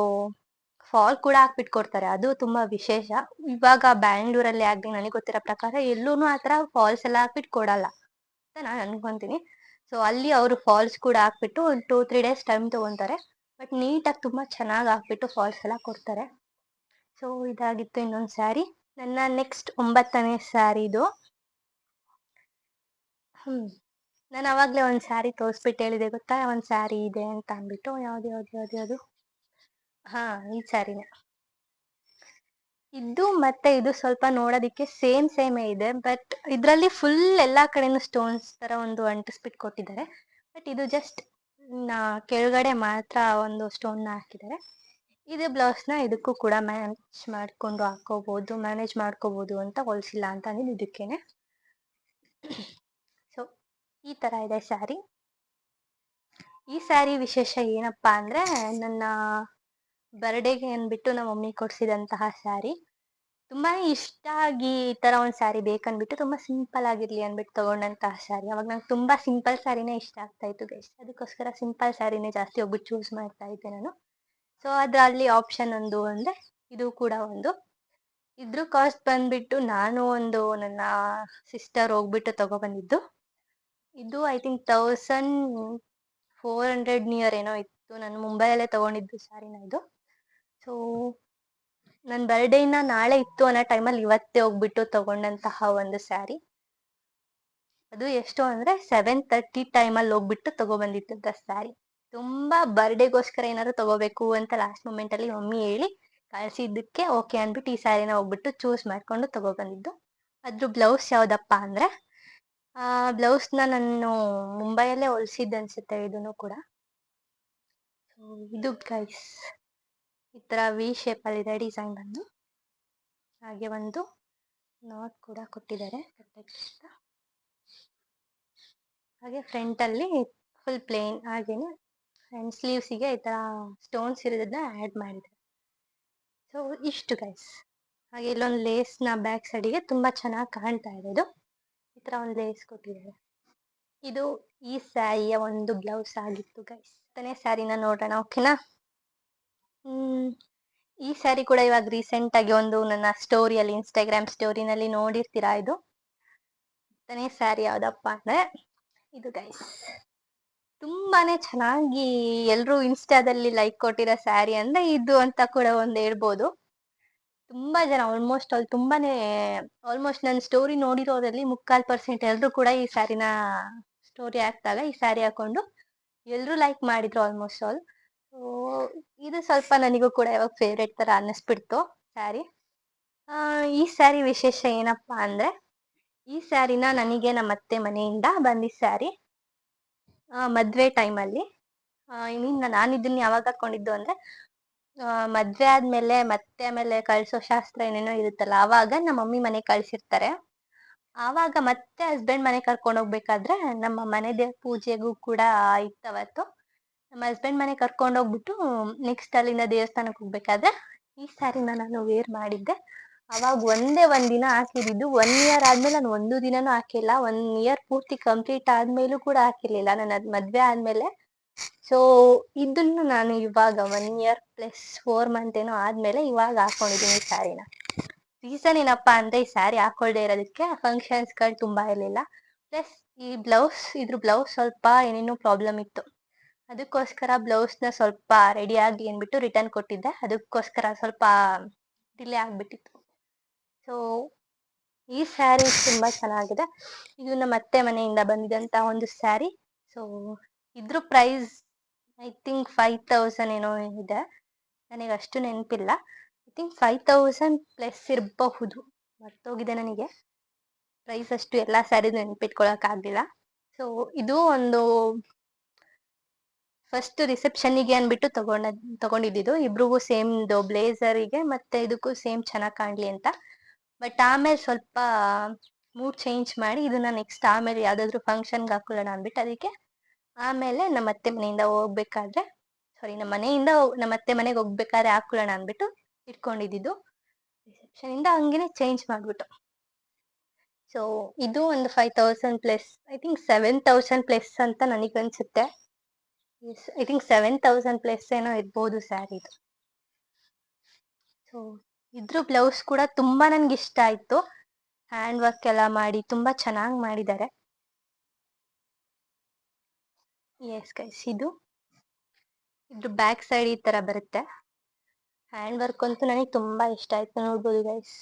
ಫಾಲ್ ಕೂಡ ಹಾಕ್ಬಿಟ್ಟು ಕೊಡ್ತಾರೆ. ಅದು ತುಂಬಾ ವಿಶೇಷ. ಇವಾಗ ಬ್ಯಾಂಗ್ಳೂರಲ್ಲಿ ಆಗ್ಲಿ ನನಗೆ ಗೊತ್ತಿರೋ ಪ್ರಕಾರ ಎಲ್ಲೂನು ಆತರ ಫಾಲ್ಸ್ ಎಲ್ಲ ಹಾಕ್ಬಿಟ್ಟು ಕೊಡಲ್ಲ ಅಂತ ನಾನು ಅನ್ಕೊಂತೀನಿ. ಸೊ ಅಲ್ಲಿ ಅವರು ಫಾಲ್ಸ್ ಕೂಡ ಹಾಕ್ಬಿಟ್ಟು ಒಂದು 2-3 ಡೇಸ್ ಟೈಮ್ ತಗೊಂತಾರೆ. ಬಟ್ ನೀಟಾಗಿ ತುಂಬಾ ಚೆನ್ನಾಗಿ ಹಾಕ್ಬಿಟ್ಟು ಫಾಲ್ಸ್ ಎಲ್ಲ ಕೊಡ್ತಾರೆ. ಸೊ ಇದಾಗಿತ್ತು ಇನ್ನೊಂದು ಸ್ಯಾರಿ. ನನ್ನ ನೆಕ್ಸ್ಟ್ 9ನೇ ಸ್ಯಾರಿ ಇದು. ನಾನು ಅವಾಗ್ಲೇ ಒಂದ್ ಸ್ಯಾರಿ ತೋರ್ಸ್ಬಿಟ್ಟು ಹೇಳಿದೆ ಗೊತ್ತಾ, ಒಂದ್ ಸ್ಯಾರಿ ಇದೆ ಅಂತ ಅಂದ್ಬಿಟ್ಟು. ಯಾವ್ದು ಹಾ, ಈ ಸ್ಯಾರಿನೇ. ಇದು ಮತ್ತೆ ಇದು ಸ್ವಲ್ಪ ನೋಡೋದಿಕ್ಕೆ ಸೇಮ್ ಇದೆ. ಬಟ್ ಇದ್ರಲ್ಲಿ ಫುಲ್ ಎಲ್ಲಾ ಕಡೆನೂ ಸ್ಟೋನ್ಸ್ ತರ ಒಂದು ಅಂಟಿಸ್ಬಿಟ್ಟು ಕೊಟ್ಟಿದ್ದಾರೆ. ಬಟ್ ಇದು ಜಸ್ಟ್ ಕೆಳಗಡೆ ಮಾತ್ರ ಒಂದು ಸ್ಟೋನ್ ನ ಹಾಕಿದ್ದಾರೆ. ಇದು ಬ್ಲೌಸ್ ನ ಇದಕ್ಕೂ ಕೂಡ ಮ್ಯಾಚ್ ಮಾಡ್ಕೊಂಡು ಹಾಕೋಬಹುದು, ಮ್ಯಾನೇಜ್ ಮಾಡ್ಕೋಬಹುದು ಅಂತ ಹೊಲ್ಸಿಲ್ಲ ಅಂತ ಅಂದಿದ್ದು ಇದಕ್ಕೇನೆ. ಸೊ ಈ ತರ ಇದೆ ಸ್ಯಾರಿ. ಈ ಸ್ಯಾರಿ ವಿಶೇಷ ಏನಪ್ಪಾ ಅಂದ್ರೆ, ನನ್ನ ಬರ್ಡೇಗೆ ಅಂದ್ಬಿಟ್ಟು ನಮ್ಮ ಮಮ್ಮಿ ಕೊಡ್ಸಿದಂತಹ ಸ್ಯಾರಿ. ತುಂಬಾನೇ ಇಷ್ಟ ಆಗಿ ಈ ತರ ಒಂದ್ ಸ್ಯಾರಿ ಬೇಕನ್ಬಿಟ್ಟು ತುಂಬಾ ಸಿಂಪಲ್ ಆಗಿರ್ಲಿ ಅಂದ್ಬಿಟ್ಟು ತಗೊಂಡಂತಹ ಸ್ಯಾರಿ. ಅವಾಗ ನಂಗೆ ತುಂಬಾ ಸಿಂಪಲ್ ಸ್ಯಾರಿನೇ ಇಷ್ಟ ಆಗ್ತಾ ಇತ್ತು ಗೈಸ್. ಅದಕ್ಕೋಸ್ಕರ ಸಿಂಪಲ್ ಸ್ಯಾರಿನೇ ಜಾಸ್ತಿ ಹೋಗ್ಬಿಟ್ಟು ಚೂಸ್ ಮಾಡ್ತಾ ಇದ್ದೆ ನಾನು. ಸೊ ಅದ್ರಲ್ಲಿ ಆಪ್ಷನ್ ಒಂದು ಅಂದ್ರೆ ಇದು ಕೂಡ ಒಂದು. ಇದ್ರ ಕಾಸ್ಟ್ ಬಂದ್ಬಿಟ್ಟು ನಾನು ಒಂದು ನನ್ನ ಸಿಸ್ಟರ್ ಹೋಗ್ಬಿಟ್ಟು ತಗೊಬಂದಿದ್ದು. ಇದು ಐ ಥಿಂಕ್ 1400 ನಿಯರ್ ಏನೋ ಇತ್ತು. ನಾನು ಮುಂಬೈಯಲ್ಲೇ ತಗೊಂಡಿದ್ದು ಸ್ಯಾರಿನ ಇದು. ಸೊ ನನ್ನ ಬರ್ಡೇನ ನಾಳೆ ಇತ್ತು ಅನ್ನೋ ಟೈಮಲ್ಲಿ ಇವತ್ತೇ ಹೋಗ್ಬಿಟ್ಟು ತಗೊಂಡಂತಹ ಒಂದು ಸ್ಯಾರಿ. ಅದು ಎಷ್ಟು ಅಂದ್ರೆ 7:30 ಟೈಮಲ್ಲಿ ಹೋಗ್ಬಿಟ್ಟು ತಗೊಬಂದಿದ್ದಂತ ಸ್ಯಾರಿ. ತುಂಬಾ ಬರ್ಡೇಗೋಸ್ಕರ ಏನಾದ್ರು ತಗೋಬೇಕು ಅಂತ ಲಾಸ್ಟ್ ಮೂಮೆಂಟ್ ಅಲ್ಲಿ ಮಮ್ಮಿ ಹೇಳಿ ಕಳ್ಸಿದ್ದಕ್ಕೆ ಓಕೆ ಅಂದ್ಬಿಟ್ಟು ಈ ಸ್ಯಾರಿನ ಹೋಗ್ಬಿಟ್ಟು ಚೂಸ್ ಮಾಡ್ಕೊಂಡು ತಗೊಬಂದಿದ್ದು. ಅದ್ರ ಬ್ಲೌಸ್ ಯಾವ್ದಪ್ಪ ಅಂದ್ರೆ, ಬ್ಲೌಸ್ನ ನಾನು ಮುಂಬೈಯಲ್ಲೇ ಹೊಲ್ಸಿದ್ದು ಅನ್ಸುತ್ತೆ ಇದನ್ನು ಕೂಡ. ಇದು ಗೈಸ್ ಈ ತರ ವಿ ಶೇಪ್ ಅಲ್ಲಿ ಇದೆ ಡಿಸೈನ್ ಬಂದು. ಹಾಗೆ ಒಂದು ನಾಟ್ ಕೂಡ ಕೊಟ್ಟಿದ್ದಾರೆ ಕಟ್ಟಕ್ಕೆ ಅಂತ. ಹಾಗೆ ಫ್ರಂಟಲ್ಲಿ ಫುಲ್ ಪ್ಲೇನ್ ಹಾಗೇನೆ ಆ್ಯಂಡ್ ಸ್ಲೀವ್ಸಿಗೆ ಈ ಥರ ಸ್ಟೋನ್ಸ್ ಇರೋದನ್ನ ಆ್ಯಡ್ ಮಾಡಿದ್ದಾರೆ. ಸೊ ಇಷ್ಟು ಗೈಸ್. ಹಾಗೆ ಇಲ್ಲೊಂದು ಲೇಸ್ನ ಬ್ಯಾಕ್ ಸೈಡಿಗೆ ತುಂಬ ಚೆನ್ನಾಗಿ ಕಾಣ್ತಾ ಇದೆ. ಇದು ಈ ಥರ ಒಂದು ಲೇಸ್ ಕೊಟ್ಟಿದ್ದಾರೆ. ಇದು ಈ ಸ್ಯಾರಿಯ ಒಂದು ಬ್ಲೌಸ್ ಆಗಿತ್ತು ಗೈಸ್. ಮತ್ತನೇ ಸ್ಯಾರಿನ ನೋಡೋಣ, ಓಕೆನಾ. ಈ ಸ್ಯಾರಿ ಕೂಡ ಇವಾಗ ರೀಸೆಂಟ್ ಆಗಿ ಒಂದು ನನ್ನ ಸ್ಟೋರಿಯಲ್ಲಿ, ಇನ್ಸ್ಟಾಗ್ರಾಮ್ ಸ್ಟೋರಿನಲ್ಲಿ ನೋಡಿರ್ತೀರಾ. ಇದು ಮತ್ತನೇ ಸ್ಯಾರಿ ಯಾವ್ದಪ್ಪ ಅಂದ್ರೆ ಇದು ಗೈಸ್. ತುಂಬಾನೇ ಚೆನ್ನಾಗಿ ಎಲ್ರು ಇನ್ಸ್ಟಾದಲ್ಲಿ ಲೈಕ್ ಕೊಟ್ಟಿರೋ ಸ್ಯಾರಿ ಅಂದ್ರೆ ಇದು ಅಂತ ಕೂಡ ಒಂದು ಹೇಳ್ಬೋದು. ತುಂಬಾ ಜನ ಆಲ್ಮೋಸ್ಟ್ ನನ್ನ ಸ್ಟೋರಿ ನೋಡಿರೋದ್ರಲ್ಲಿ 3/4% ಎಲ್ರು ಕೂಡ ಈ ಸ್ಯಾರಿನ ಸ್ಟೋರಿ ಹಾಕ್ದಾಗ ಈ ಸ್ಯಾರಿ ಹಾಕೊಂಡು ಎಲ್ರು ಲೈಕ್ ಮಾಡಿದ್ರು ಆಲ್ಮೋಸ್ಟ್ ಆಲ್. ಸೊ ಇದು ಸ್ವಲ್ಪ ನನಗೂ ಕೂಡ ಯಾವಾಗ ಫೇವ್ರೇಟ್ ತರ ಅನ್ನಿಸ್ಬಿಡ್ತು ಸ್ಯಾರಿ. ಈ ಸ್ಯಾರಿ ವಿಶೇಷ ಏನಪ್ಪಾ ಅಂದ್ರೆ, ಈ ಸ್ಯಾರಿನ ನನಗೆ ನಮ್ಮ ಅತ್ತೆ ಮನೆಯಿಂದ ಬಂದಿದ್ದ ಸ್ಯಾರಿ ಮದ್ವೆ ಟೈಮಲ್ಲಿ. ನಾನು ಇದನ್ನ ಯಾವಾಗ ಹಾಕೊಂಡಿದ್ದು ಅಂದ್ರೆ ಮದ್ವೆ ಆದ್ಮೇಲೆ ಮತ್ತೆ ಆಮೇಲೆ ಕಳ್ಸೋ ಶಾಸ್ತ್ರ ಏನೇನೋ ಇರುತ್ತಲ್ಲ, ಆವಾಗ ನಮ್ಮ ಮಮ್ಮಿ ಮನೆ ಕಳ್ಸಿರ್ತಾರೆ. ಆವಾಗ ಮತ್ತೆ ಹಸ್ಬೆಂಡ್ ಮನೆ ಕರ್ಕೊಂಡು ಹೋಗ್ಬೇಕಾದ್ರೆ ನಮ್ಮ ಮನೆ ದೇವ್ರ ಪೂಜೆಗೂ ಕೂಡ ಇತ್ತವತ್ತು. ನಮ್ಮ ಹಸ್ಬೆಂಡ್ ಮನೆ ಕರ್ಕೊಂಡು ಹೋಗ್ಬಿಟ್ಟು ನೆಕ್ಸ್ಟ್ ಅಲ್ಲಿಂದ ದೇವಸ್ಥಾನಕ್ಕೆ ಹೋಗ್ಬೇಕಾದ್ರೆ ಈ ಸ್ಯಾರಿನ ನಾನು ವೇರ್ ಮಾಡಿದ್ದೆ. ಅವಾಗ ಒಂದೇ ಒಂದಿನ ಹಾಕಿದ್ದು. 1 ಇಯರ್ ಆದ್ಮೇಲೆ ನಾನು ಒಂದು ದಿನನೂ ಹಾಕಿಲ್ಲ. 1 ಇಯರ್ ಪೂರ್ತಿ ಕಂಪ್ಲೀಟ್ ಆದ್ಮೇಲೂ ಕೂಡ ಹಾಕಿರ್ಲಿಲ್ಲ ನಾನು ಅದ್ ಮದ್ವೆ ಆದ್ಮೇಲೆ. ಸೊ ಇದನ್ನ ನಾನು ಇವಾಗ 1 ಇಯರ್ ಪ್ಲಸ್ 4 ಮಂತ್ ಏನೋ ಆದ್ಮೇಲೆ ಇವಾಗ ಹಾಕೊಂಡಿದ್ದೀನಿ ಈ ಸ್ಯಾರಿನ. ರೀಸನ್ ಏನಪ್ಪಾ ಅಂದ್ರೆ, ಈ ಸ್ಯಾರಿ ಹಾಕೊಳ್ದೆ ಇರೋದಕ್ಕೆ ಫಂಕ್ಷನ್ಸ್ಗಳು ತುಂಬಾ ಇರ್ಲಿಲ್ಲ. ಪ್ಲಸ್ ಇದ್ರ ಬ್ಲೌಸ್ ಸ್ವಲ್ಪ ಏನೇನೋ ಪ್ರಾಬ್ಲಮ್ ಇತ್ತು. ಅದಕ್ಕೋಸ್ಕರ ಬ್ಲೌಸ್ನ ಸ್ವಲ್ಪ ರೆಡಿ ಆಗಿ ಅಂದ್ಬಿಟ್ಟು ರಿಟರ್ನ್ ಕೊಟ್ಟಿದ್ದೆ. ಅದಕ್ಕೋಸ್ಕರ ಸ್ವಲ್ಪ ಡಿಲೇ ಆಗ್ಬಿಟ್ಟಿತ್ತು. ಸೊ ಈ ಸ್ಯಾರಿ ತುಂಬಾ ಚೆನ್ನಾಗಿದೆ. ಇದು ನಮ್ಮ ಅತ್ತೆ ಮನೆಯಿಂದ ಬಂದಿದಂತ ಒಂದು ಸ್ಯಾರಿ. ಸೊ ಇದ್ರ ಪ್ರೈಸ್ ಐ ಥಿಂಕ್ 5000 ಏನೋ ಇದೆ, ನನಗೆ ಅಷ್ಟು ನೆನಪಿಲ್ಲ. ಐ ಥಿಂಕ್ 5000 ಪ್ಲಸ್ ಇರಬಹುದು, ಮರ್ತೋಗಿದೆ ನನಗೆ ಪ್ರೈಸ್ ಅಷ್ಟು. ಎಲ್ಲ ಸ್ಯಾರಿದು ನೆನ್ಪಿಟ್ಕೊಳಕ್ ಆಗ್ಲಿಲ್ಲ. ಸೊ ಇದು ಒಂದು ಫಸ್ಟ್ ರಿಸೆಪ್ಷನ್ನಿಗೆ ಅನ್ಬಿಟ್ಟು ತಗೊಂಡಿದ್ದು. ಇಬ್ರಿಗೂ ಸೇಮ್ ಬ್ಲೇಸರಿಗೆ ಮತ್ತೆ ಇದಕ್ಕೂ ಸೇಮ್ ಚೆನ್ನಾಗಿ ಕಾಣ್ಲಿ ಅಂತ. ಬಟ್ ಆಮೇಲೆ ಸ್ವಲ್ಪ ಮೂಡ್ ಚೇಂಜ್ ಮಾಡಿ ಇದನ್ನ ನೆಕ್ಸ್ಟ್ ಆಮೇಲೆ ಯಾವ್ದಾದ್ರು ಫಂಕ್ಷನ್ಗೆ ಹಾಕೊಳ್ಳೋಣ ಅನ್ಬಿಟ್ಟು ಅದಕ್ಕೆ ಆಮೇಲೆ ನಮ್ಮ ಅತ್ತೆ ಮನೆಯಿಂದ ನಮ್ಮ ಅತ್ತೆ ಮನೆಗೆ ಹೋಗ್ಬೇಕಾದ್ರೆ ಹಾಕೊಳ್ಳೋಣ ಅನ್ಬಿಟ್ಟು ಇಟ್ಕೊಂಡಿದ್ದು. ರಿಸೆಪ್ಷನ್ ಇಂದ ಹಂಗೇನೆ ಚೇಂಜ್ ಮಾಡ್ಬಿಟ್ಟು. ಸೊ ಇದು ಒಂದು 5000 ಪ್ಲಸ್, ಐ ಥಿಂಕ್ 7000 ಪ್ಲಸ್ ಅಂತ ನನಗನ್ಸುತ್ತೆ. ಐ ಥಿಂಕ್ 7000 ಪ್ಲಸ್ ಏನೋ ಇರ್ಬೋದು ಸ್ಯಾರಿ ಇದು. ಸೊ ಇದ್ರ ಬ್ಲೌಸ್ ಕೂಡ ತುಂಬಾ ನನ್ಗೆ ಇಷ್ಟ ಆಯ್ತು. ಹ್ಯಾಂಡ್ ವರ್ಕ್ ಎಲ್ಲ ಮಾಡಿ ತುಂಬಾ ಚೆನ್ನಾಗಿ ಮಾಡಿದ್ದಾರೆ. ಎಸ್ ಗೈಸ್, ಇದ್ರ ಬ್ಯಾಕ್ ಸೈಡ್ ಈ ತರ ಬರುತ್ತೆ. ಹ್ಯಾಂಡ್ ವರ್ಕ್ ಅಂತೂ ನನಗೆ ತುಂಬಾ ಇಷ್ಟ ಆಯ್ತು. ನೋಡ್ಬೋದು ಗೈಸ್,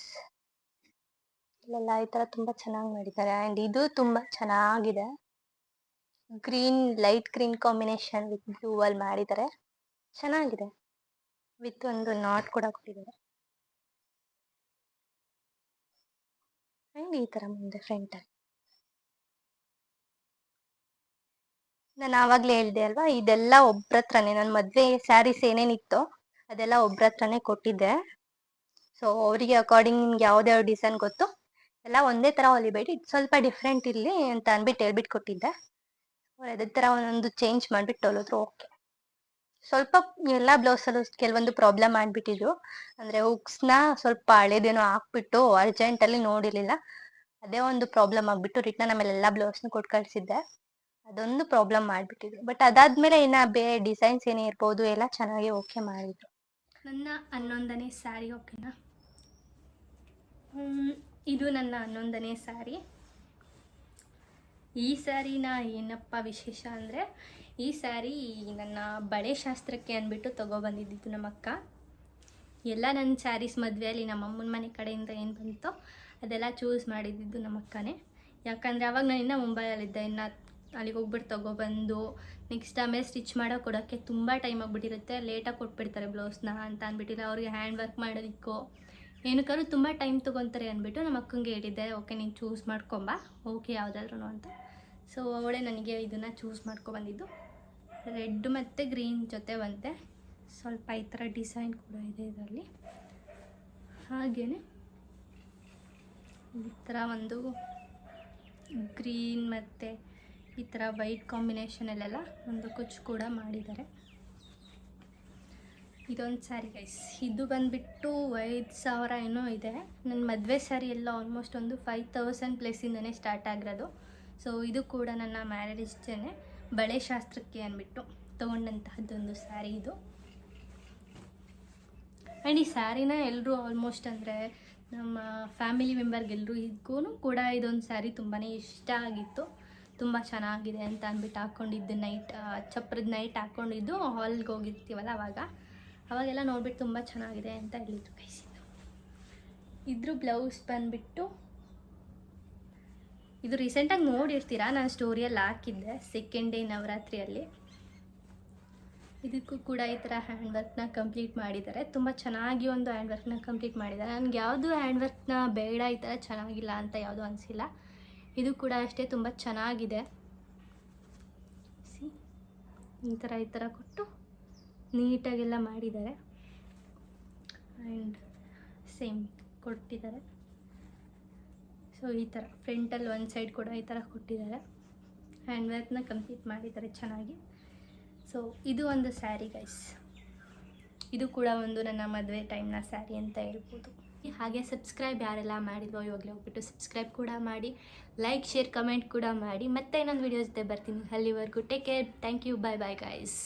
ಇಲ್ಲೆಲ್ಲ ಈ ತರ ತುಂಬಾ ಚೆನ್ನಾಗಿ ಮಾಡಿದ್ದಾರೆ. ಅಂಡ್ ಇದು ತುಂಬಾ ಚೆನ್ನಾಗಿದೆ. Light green combination with blue ಅಲ್ಲಿ ಮಾಡಿದ್ದಾರೆ. ಚೆನ್ನಾಗಿದೆ. ವಿತ್ ಒಂದು ನಾಟ್ ಕೂಡ ಕೊಟ್ಟಿದ್ದಾರೆ. ಅಂಡ್ ಈ ತರ ಮುಂದೆ ಫ್ರಂಟ್ ಅಲ್ಲಿ ನಾನು ಆವಾಗ್ಲೇ ಹೇಳ್ದೆ ಅಲ್ವಾ, ಇದೆಲ್ಲ ಒಬ್ರ ಹತ್ರನೇ. ನನ್ನ ಮದ್ವೆ ಸ್ಯಾರೀಸ್ ಏನೇನಿತ್ತು ಅದೆಲ್ಲ ಒಬ್ರ ಹತ್ರನೇ ಕೊಟ್ಟಿದ್ದೆ. ಸೊ ಅವರಿಗೆ ಅಕಾರ್ಡಿಂಗ್ ನಿಮ್ಗೆ ಯಾವ್ದಾವ್ ಡಿಸೈನ್ ಗೊತ್ತು ಎಲ್ಲ ಒಂದೇ ತರ ಹೊಲಿಬೇಡಿ, ಸ್ವಲ್ಪ ಡಿಫ್ರೆಂಟ್ ಇರ್ಲಿ ಅಂತ ಅನ್ಬಿಟ್ಟು ಹೇಳ್ಬಿಟ್ಟು ಕೊಟ್ಟಿದ್ದೆ. ಅದೇ ತರ ಒಂದೊಂದು ಚೇಂಜ್ ಮಾಡ್ಬಿಟ್ಟು ಹೊಲಿದ್ರು. ಓಕೆ, ಸ್ವಲ್ಪ ಎಲ್ಲಾ ಬ್ಲೌಸ್ ಅಲ್ಲೂ ಕೆಲವೊಂದು ಪ್ರಾಬ್ಲಮ್ ಮಾಡ್ಬಿಟ್ಟಿದ್ರು. ಅಂದ್ರೆ ಹುಕ್ಸ್ನ ಸ್ವಲ್ಪ ಹಳೇದೇನೋ ಹಾಕ್ಬಿಟ್ಟು ಅರ್ಜೆಂಟ್ ಅಲ್ಲಿ ನೋಡಿರ್ಲಿಲ್ಲ, ಅದೇ ಒಂದು ಪ್ರಾಬ್ಲಮ್ ಆಗ್ಬಿಟ್ಟು ರಿಟರ್ನ್ ಆಮೇಲೆ ಎಲ್ಲಾ ಬ್ಲೌಸ್ನ ಕೊಟ್ಟು ಕಳ್ಸಿದ್ದೆ. ಅದೊಂದು ಪ್ರಾಬ್ಲಮ್ ಮಾಡ್ಬಿಟ್ಟಿದ್ರು. ಬಟ್ ಅದಾದ್ಮೇಲೆ ಇನ್ನ ಬೇರೆ ಡಿಸೈನ್ಸ್ ಏನೇ ಇರ್ಬೋದು ಎಲ್ಲ ಚೆನ್ನಾಗಿ ಓಕೆ ಮಾಡಿದ್ರು. ನನ್ನ 11ನೇ ಸ್ಯಾರಿ, ಓಕೆನಾ. ಇದು ನನ್ನ 11ನೇ ಸ್ಯಾರಿ. ಈ ಸ್ಯಾರಿನ ಏನಪ್ಪ ವಿಶೇಷ ಅಂದರೆ, ಈ ಸ್ಯಾರಿ ನನ್ನ ಬಳೆ ಶಾಸ್ತ್ರಕ್ಕೆ ಅಂದ್ಬಿಟ್ಟು ತೊಗೊಬಂದಿದ್ದು ನಮ್ಮ ಅಕ್ಕ. ಎಲ್ಲ ನನ್ನ ಸ್ಯಾರೀಸ್ ಮದುವೆಯಲ್ಲಿ ನಮ್ಮ ಅಮ್ಮನ ಮನೆ ಕಡೆಯಿಂದ ಏನು ಬಂತೋ ಅದೆಲ್ಲ ಚೂಸ್ ಮಾಡಿದ್ದು ನಮ್ಮ ಅಕ್ಕನೇ. ಯಾಕಂದರೆ ಅವಾಗ ನಾನು ಇನ್ನೂ ಮುಂಬೈಯಲ್ಲಿದ್ದೆ. ಇನ್ನು ಅಲ್ಲಿಗೆ ಹೋಗ್ಬಿಟ್ಟು ತೊಗೊಬಂದು ನೆಕ್ಸ್ಟ್ ಆಮೇಲೆ ಸ್ಟಿಚ್ ಮಾಡೋಕೆ ಕೊಡೋಕ್ಕೆ ತುಂಬ ಟೈಮ್ ಆಗಿಬಿಟ್ಟಿರುತ್ತೆ. ಲೇಟಾಗಿ ಕೊಟ್ಬಿಡ್ತಾರೆ ಬ್ಲೌಸ್ನ ಅಂತ ಅಂದ್ಬಿಟ್ಟಿಲ್ಲ. ಅವ್ರಿಗೆ ಹ್ಯಾಂಡ್ ವರ್ಕ್ ಮಾಡೋದಕ್ಕೋ ಏನಕ್ಕಾದ್ರೂ ತುಂಬ ಟೈಮ್ ತೊಗೊತಾರೆ ಅಂದ್ಬಿಟ್ಟು ನಮ್ಮ ಅಕ್ಕಂಗೆ ಹೇಳಿದ್ದೆ, ಓಕೆ ನೀನು ಚೂಸ್ ಮಾಡ್ಕೊಂಬ, ಓಕೆ ಯಾವುದಾದ್ರೂ ಅಂತ. ಸೊ ಅವಳೇ ನನಗೆ ಇದನ್ನು ಚೂಸ್ ಮಾಡ್ಕೊಬಂದಿದ್ದು. ರೆಡ್ ಮತ್ತು ಗ್ರೀನ್ ಜೊತೆ ಬಂತೆ. ಸ್ವಲ್ಪ ಈ ಥರ ಡಿಸೈನ್ ಕೂಡ ಇದೆ ಇದರಲ್ಲಿ. ಹಾಗೆಯೇ ಈ ಥರ ಒಂದು ಗ್ರೀನ್ ಮತ್ತು ಈ ಥರ ವೈಟ್ ಕಾಂಬಿನೇಷನಲ್ಲೆಲ್ಲ ಒಂದು ಕುಚ್ಚು ಕೂಡ ಮಾಡಿದ್ದಾರೆ. ಇದೊಂದು ಸ್ಯಾರಿ ಗೈಸ್, ಇದು ಬಂದುಬಿಟ್ಟು 5,000 ಏನೋ ಇದೆ. ನನ್ನ ಮದುವೆ ಸ್ಯಾರಿ ಎಲ್ಲ ಆಲ್ಮೋಸ್ಟ್ ಒಂದು 5,000 ಪ್ಲಸ್ಸಿಂದನೇ ಸ್ಟಾರ್ಟ್ ಆಗಿರೋದು. ಸೊ ಇದು ಕೂಡ ನನ್ನ ಮ್ಯಾರೇಜ್ದೇನೆ ಬಳೆ ಶಾಸ್ತ್ರಕ್ಕೆ ಅಂದ್ಬಿಟ್ಟು ತೊಗೊಂಡಂತಹದ್ದೊಂದು ಸ್ಯಾರಿ ಇದು. ಆ್ಯಂಡ್ ಈ ಸ್ಯಾರಿನ ಎಲ್ಲರೂ ಆಲ್ಮೋಸ್ಟ್ ಅಂದರೆ ನಮ್ಮ ಫ್ಯಾಮಿಲಿ ಮೆಂಬರ್ಗೆಲ್ರಿಗೂ ಕೂಡ ಇದೊಂದು ಸ್ಯಾರಿ ತುಂಬಾ ಇಷ್ಟ ಆಗಿತ್ತು. ತುಂಬ ಚೆನ್ನಾಗಿದೆ ಅಂತ ಅಂದ್ಬಿಟ್ಟು ಹಾಕ್ಕೊಂಡಿದ್ದು ಚಪ್ರದ ನೈಟ್ ಹಾಕ್ಕೊಂಡಿದ್ದು ಹಾಲ್ಗೆ ಹೋಗಿರ್ತೀವಲ್ಲ ಅವಾಗೆಲ್ಲ ನೋಡ್ಬಿಟ್ಟು ತುಂಬ ಚೆನ್ನಾಗಿದೆ ಅಂತ ಹೇಳಿದ್ರು ಗೈಸ್. ಇದ್ರ ಬ್ಲೌಸ್ ಬಂದುಬಿಟ್ಟು ಇದು ರೀಸೆಂಟಾಗಿ ನೋಡಿರ್ತೀರಾ, ನಾನು ಸ್ಟೋರಿಯಲ್ಲಿ ಹಾಕಿದ್ದೆ ಸೆಕೆಂಡ್ ಡೇ ನವರಾತ್ರಿಯಲ್ಲಿ. ಇದಕ್ಕೂ ಕೂಡ ಈ ಥರ ಹ್ಯಾಂಡ್ ವರ್ಕ್ನ ಕಂಪ್ಲೀಟ್ ಮಾಡಿದ್ದಾರೆ. ತುಂಬ ಚೆನ್ನಾಗಿ ಒಂದು ಹ್ಯಾಂಡ್ ವರ್ಕ್ನ ಕಂಪ್ಲೀಟ್ ಮಾಡಿದ್ದಾರೆ. ನನಗೆ ಯಾವುದು ಹ್ಯಾಂಡ್ ವರ್ಕ್ನ ಬೇಡ, ಈ ಥರ ಚೆನ್ನಾಗಿಲ್ಲ ಅಂತ ಯಾವುದೂ ಅನಿಸಿಲ್ಲ. ಇದು ಕೂಡ ಅಷ್ಟೇ ತುಂಬ ಚೆನ್ನಾಗಿದೆ. ಈ ಥರ ಕೊಟ್ಟು ನೀಟಾಗೆಲ್ಲ ಮಾಡಿದ್ದಾರೆ. ಆ್ಯಂಡ್ ಸೇಮ್ ಕೊಟ್ಟಿದ್ದಾರೆ. ಸೊ ಈ ಥರ ಫ್ರಂಟಲ್ಲಿ ಒಂದು ಸೈಡ್ ಕೂಡ ಈ ಥರ ಕೊಟ್ಟಿದ್ದಾರೆ. ಹ್ಯಾಂಡ್ ವರ್ಕ್ನ ಕಂಪ್ಲೀಟ್ ಮಾಡಿದ್ದಾರೆ ಚೆನ್ನಾಗಿ. ಸೊ ಇದು ಒಂದು ಸ್ಯಾರಿ ಗೈಸ್. ಇದು ಕೂಡ ಒಂದು ನನ್ನ ಮದುವೆ ಟೈಮ್ನ ಸ್ಯಾರಿ ಅಂತ ಹೇಳ್ಬೋದು. ಹಾಗೆ ಸಬ್ಸ್ಕ್ರೈಬ್ ಯಾರೆಲ್ಲ ಮಾಡಿಲ್ವೋ ಇವಾಗಲೇ ಹೋಗ್ಬಿಟ್ಟು ಸಬ್ಸ್ಕ್ರೈಬ್ ಕೂಡ ಮಾಡಿ, ಲೈಕ್ ಶೇರ್ ಕಮೆಂಟ್ ಕೂಡ ಮಾಡಿ. ಮತ್ತೆ ಇನ್ನೊಂದು ವೀಡಿಯೋ ಜೊತೆ ಬರ್ತೀನಿ. ಅಲ್ಲಿವರೆಗೂ take care. Thank you. Bye bye guys.